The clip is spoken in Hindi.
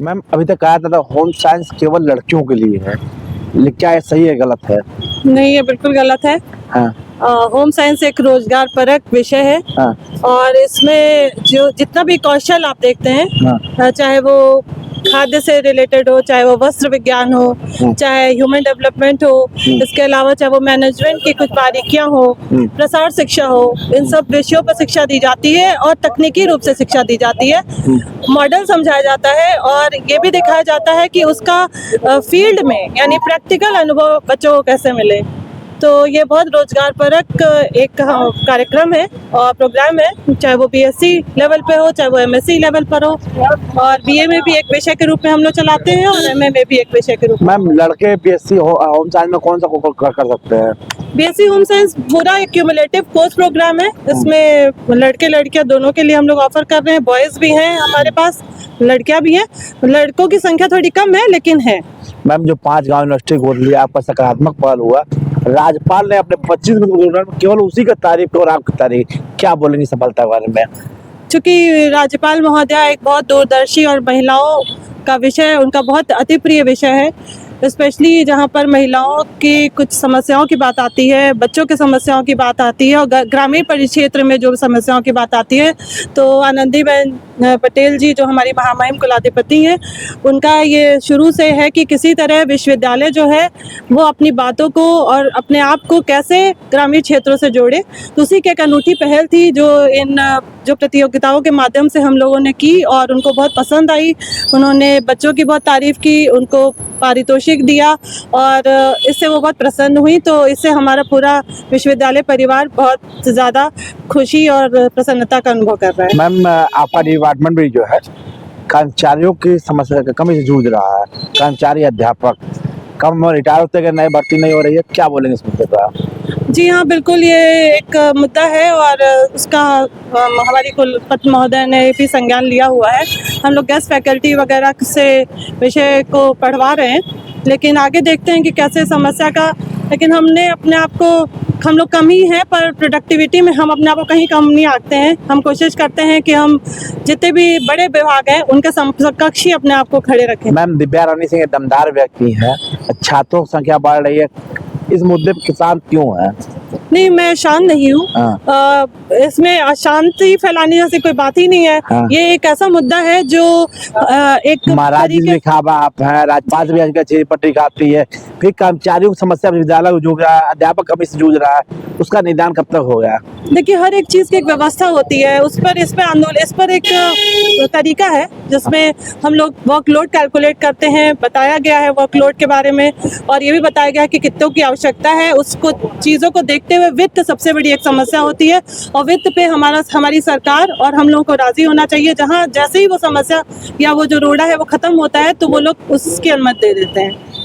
मैम अभी तक कहा था होम साइंस केवल लड़कियों के लिए है, लेकिन क्या ये सही है गलत है? नहीं, ये बिल्कुल गलत है। हाँ होम साइंस एक रोजगार परक विषय है हाँ और इसमें जो जितना भी कौशल आप देखते हैं, हाँ चाहे वो खाद्य से रिलेटेड हो, चाहे वो वस्त्र विज्ञान हो, चाहे ह्यूमन डेवलपमेंट हो, इसके अलावा चाहे वो मैनेजमेंट की कुछ बारीकियां हो, प्रसार शिक्षा हो, इन सब विषयों पर शिक्षा दी जाती है और तकनीकी रूप से शिक्षा दी जाती है। मॉडल समझाया जाता है और ये भी दिखाया जाता है कि उसका फील्ड में यानी प्रैक्टिकल अनुभव बच्चों को कैसे मिले। तो ये बहुत रोजगार परक एक कार्यक्रम है और प्रोग्राम है, चाहे वो बीएससी लेवल पे हो, चाहे वो एमएससी लेवल पर हो, और बीए में भी एक विषय के रूप में हम लोग चलाते हैं और एमए में भी एक विषय के रूप में। मैम लड़के बीएससी होम साइंस में कौन सा कर सकते हैं? बीएससी होम साइंस पूरा एक क्यूमुलेटिव कोर्स प्रोग्राम है। इसमें लड़के लड़कियां दोनों के लिए हम लोग ऑफर कर रहे हैं। बॉयज भी हैं हमारे पास, लड़कियां भी हैं। लड़कों की संख्या थोड़ी कम है लेकिन है। मैम जो 5 गांव यूनिवर्सिटी गोद लिया, आपका सकारात्मक पहल हुआ, राज्यपाल ने अपने 25 मिनट में केवल उसी का तारीफ और आपकी तारीफ, क्या बोलेंगे सफलता के बारे में? चूंकि राज्यपाल महोदया एक बहुत दूरदर्शी और महिलाओं का विषय उनका बहुत अति प्रिय विषय है, स्पेशली जहाँ पर महिलाओं की कुछ समस्याओं की बात आती है, बच्चों की समस्याओं की बात आती है और ग्रामीण परिक्षेत्र में जो समस्याओं की बात आती है, तो आनंदीबेन पटेल जी जो हमारी महामहिम कुलाधिपति हैं, उनका ये शुरू से है कि किसी तरह विश्वविद्यालय जो है वो अपनी बातों को और अपने आप को कैसे ग्रामीण क्षेत्रों से जोड़े। तो उसी की एक अनूठी पहल थी जो प्रतियोगिताओं के माध्यम से हम लोगों ने की और उनको बहुत पसंद आई। उन्होंने बच्चों की बहुत तारीफ की, उनको पारितोषिक दिया और इससे वो बहुत प्रसन्न हुई। तो इससे हमारा पूरा विश्वविद्यालय परिवार बहुत ज़्यादा खुशी और प्रसन्नता का अनुभव कर रहा है। मैम आपका डिपार्टमेंट भी जो है कर्मचारियों की समस्या की कमी से जूझ रहा है, कर्मचारी अध्यापक कम रिटायर होते गए, नई भर्ती नहीं हो रही है, क्या बोलेंगे इस मुद्दे पर? जी हाँ, बिल्कुल ये एक मुद्दा है और उसका हमारी कुलपति महोदय ने भी संज्ञान लिया हुआ है। हम लोग गेस्ट फैकल्टी वगैरह से विषय को पढ़वा रहे हैं, लेकिन आगे देखते हैं कि कैसे समस्या का, लेकिन हमने अपने आप को, हम लोग कम ही हैं पर प्रोडक्टिविटी में हम अपने आप को कहीं कम नहीं आंकते हैं। हम कोशिश करते हैं कि हम जितने भी बड़े विभाग हैं उनके समकक्ष ही अपने आप को खड़े रखें। मैम दिव्या रानी सिंह दमदार व्यक्ति है, छात्रों की संख्या बढ़ रही है, इस मुद्दे पर किसान क्यों है? नहीं, मैं शांत नहीं हूँ। इसमें अशांति फैलाने जैसी कोई बात ही नहीं है। ये एक ऐसा मुद्दा है जो एक महाराज जी में खाबा आप है, राज्यपाल भी आजकल पट्टी खाती है, फिर कर्मचारियों की समस्या विद्यालय जूझ रहा है, अध्यापक कमी से जूझ रहा है, उसका निदान कब तक होगा? देखिए, हर एक चीज की एक व्यवस्था होती है, इस पर एक तरीका है जिसमें हम लोग वर्कलोड कैलकुलेट करते हैं। बताया गया है वर्कलोड के बारे में और ये भी बताया गया है कि कितनों की आवश्यकता है। उसको चीजों को देखते हुए वित्त सबसे बड़ी एक समस्या होती है और वित्त पे हमारी सरकार और हम लोगों को राजी होना चाहिए। जहाँ जैसे ही वो समस्या या वो जो रोड़ा है वो खत्म होता है तो वो लोग उसकी अनुमति दे देते हैं।